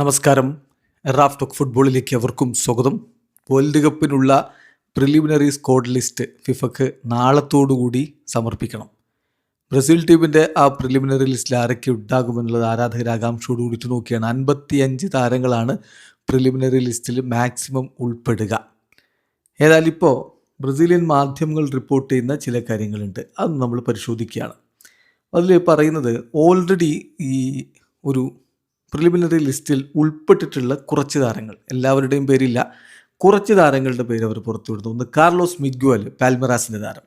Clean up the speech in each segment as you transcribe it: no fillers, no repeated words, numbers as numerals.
നമസ്കാരം. Raf talk ഫുട്ബോളിലേക്ക് അവർക്കും സ്വാഗതം. വേൾഡ് കപ്പിനുള്ള പ്രിലിമിനറി സ്ക്വാഡ് ലിസ്റ്റ് ഫിഫക്ക് നാളത്തോടുകൂടി സമർപ്പിക്കണം. ബ്രസീൽ ടീമിൻ്റെ ആ പ്രിലിമിനറി ലിസ്റ്റിൽ ആരൊക്കെ ഉണ്ടാകുമെന്നുള്ളത് ആരാധകർ ആകാംക്ഷയോടുകൂടിയിട്ട് നോക്കിയാണ്. 55 താരങ്ങളാണ് പ്രിലിമിനറി ലിസ്റ്റിൽ മാക്സിമം ഉൾപ്പെടുക. ഏതായാലും ഇപ്പോൾ ബ്രസീലിയൻ മാധ്യമങ്ങൾ റിപ്പോർട്ട് ചെയ്യുന്ന ചില കാര്യങ്ങളുണ്ട്, അത് നമ്മൾ പരിശോധിക്കുകയാണ്. അതിൽ പറയുന്നത് ഓൾറെഡി ഈ ഒരു പ്രിലിമിനറി ലിസ്റ്റിൽ ഉൾപ്പെട്ടിട്ടുള്ള കുറച്ച് താരങ്ങൾ, എല്ലാവരുടെയും പേരില്ല, കുറച്ച് താരങ്ങളുടെ പേര് അവർ പുറത്തുവിടുന്നു. ഒന്ന് കാർലോസ് മിഗ്വൽ, പാൽമറാസിൻ്റെ താരം;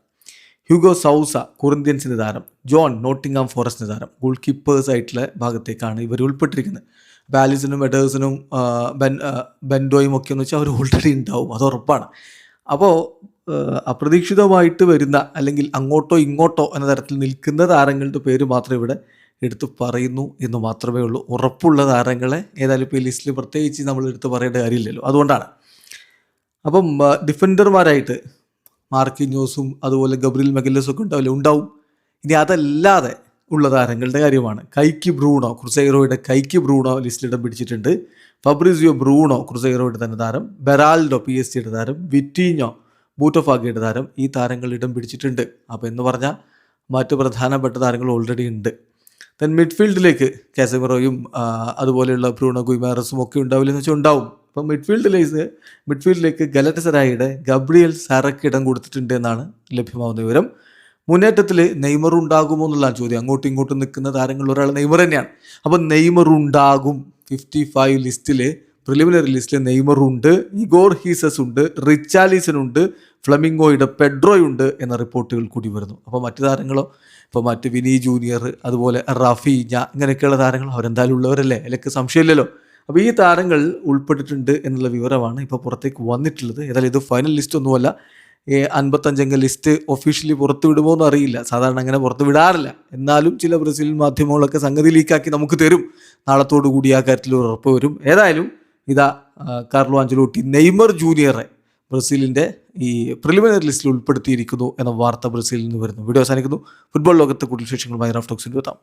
ഹ്യൂഗോ സൗസ, കൊറിന്ത്യൻസിൻ്റെ താരം; ജോൺ, നോട്ടിംഗ്ഹാം ഫോറസ്റ്റിൻ്റെ താരം. ഗോൾ കീപ്പേഴ്സ് ആയിട്ടുള്ള ഭാഗത്തേക്കാണ് ഇവർ ഉൾപ്പെട്ടിരിക്കുന്നത്. അപ്പോൾ ആലിസനും എഡേഴ്സനും ബെൻഡോയും ഒക്കെ എന്ന് വെച്ചാൽ അവർ ഓൾറെഡി ഉണ്ടാവും, അത് ഉറപ്പാണ്. അപ്പോൾ അപ്രതീക്ഷിതമായിട്ട് വരുന്ന അല്ലെങ്കിൽ അങ്ങോട്ടോ ഇങ്ങോട്ടോ എന്ന തരത്തിൽ നിൽക്കുന്ന താരങ്ങളുടെ പേര് മാത്രം ഇവിടെ എടുത്ത് പറയുന്നു എന്ന് മാത്രമേ ഉള്ളൂ. ഉറപ്പുള്ള താരങ്ങളെ ഏതായാലും ഇപ്പോൾ ഈ ലിസ്റ്റിൽ പ്രത്യേകിച്ച് നമ്മൾ എടുത്ത് പറയേണ്ട കാര്യമില്ലല്ലോ, അതുകൊണ്ടാണ്. അപ്പം ഡിഫൻഡർമാരായിട്ട് മാർക്കിന്യോസും അതുപോലെ ഗബ്രിയൽ മെഗല്ലസും ഒക്കെ ഉണ്ടാവും. ഇനി അതല്ലാതെ ഉള്ള താരങ്ങളുടെ കാര്യമാണ്. കൈക്ക് ബ്രൂണോ, ക്രുസൈറോയുടെ കൈക്ക് ബ്രൂണോ ലിസ്റ്റിൽ ഇടം പിടിച്ചിട്ടുണ്ട്. ഫബ്രിസിയോ ബ്രൂണോ, ക്രുസൈറോയുടെ തന്നെ താരം; ബെറാൽഡോ, PSG താരം; വിറ്റീഞ്ഞോ, ബൂട്ടോഫാഗയുടെ താരം. ഈ താരങ്ങൾ ഇടം പിടിച്ചിട്ടുണ്ട്. അപ്പോൾ എന്ന് പറഞ്ഞാൽ മറ്റ് പ്രധാനപ്പെട്ട താരങ്ങൾ ഓൾറെഡി ഉണ്ട്. ദെൻ മിഡ്ഫീൽഡിലേക്ക് കാസമിറോയും അതുപോലെയുള്ള ബ്രൂണോ ഗുയിമാറസും ഒക്കെ ഉണ്ടാവില്ലെന്ന് വെച്ചാൽ ഉണ്ടാവും. അപ്പം മിഡ്ഫീൽഡിലേക്ക് ഗലറ്റസറായിയുടെ ഗബ്രിയൽ സാറയ്ക്ക് ഇടം കൊടുത്തിട്ടുണ്ട് എന്നാണ് ലഭ്യമാവുന്ന വിവരം. മുന്നേറ്റത്തിൽ നെയ്മർ ഉണ്ടാകുമോ എന്നുള്ള ചോദ്യം. അങ്ങോട്ടും ഇങ്ങോട്ടും നിൽക്കുന്ന താരങ്ങളിൽ ഒരാൾ നെയ്മർ തന്നെയാണ്. അപ്പം നെയ്മർ ഉണ്ടാകും. 55 ലിസ്റ്റിൽ, പ്രിലിമിനറി ലിസ്റ്റിൽ നെയ്മറുണ്ട്, ഇഗോർ ഹീസസ് ഉണ്ട്, റിച്ചാലിസൺ ഉണ്ട്, ഫ്ലമിംഗോയുടെ പെഡ്രോയുണ്ട് എന്ന റിപ്പോർട്ടുകൾ കൂടി വരുന്നു. അപ്പോൾ മറ്റു താരങ്ങളോ, ഇപ്പോൾ മറ്റ് വിനി ജൂനിയർ, അതുപോലെ റാഫീഞ്ഞ, ഇങ്ങനെയൊക്കെയുള്ള താരങ്ങൾ അവരെന്തായാലും ഉള്ളവരല്ലേ, അതിലൊക്കെ സംശയമില്ലല്ലോ. അപ്പോൾ ഈ താരങ്ങൾ ഉൾപ്പെട്ടിട്ടുണ്ട് എന്നുള്ള വിവരമാണ് ഇപ്പോൾ പുറത്തേക്ക് വന്നിട്ടുള്ളത്. ഏതായാലും ഇത് ഫൈനൽ ലിസ്റ്റ് ഒന്നുമല്ല. 55 ലിസ്റ്റ് ഒഫീഷ്യലി പുറത്തു വിടുമോ എന്ന് അറിയില്ല. സാധാരണ അങ്ങനെ പുറത്ത് വിടാറില്ല. എന്നാലും ചില ബ്രസീൽ മാധ്യമങ്ങളൊക്കെ സംഗതി ലീക്കാക്കി നമുക്ക് തരും. നാളത്തോടു കൂടി ആ കാര്യത്തിൽ ഉറപ്പ് വരും. ഏതായാലും ഇതാ കാർലോ ആഞ്ചലോട്ടി നെയ്മർ ജൂനിയറെ ബ്രസീലിൻ്റെ ഈ പ്രിലിമിനറി ലിസ്റ്റിൽ ഉൾപ്പെടുത്തിയിരിക്കുന്നു എന്ന വാർത്ത ബ്രസീലിൽ നിന്ന് വരുന്നു. വീഡിയോ അവസാനിക്കുന്നു. ഫുട്ബോൾ ലോകത്തെ കൂടുതൽ വിശേഷങ്ങളുമായി റാഫ് ടോക്സിൽ എത്താം.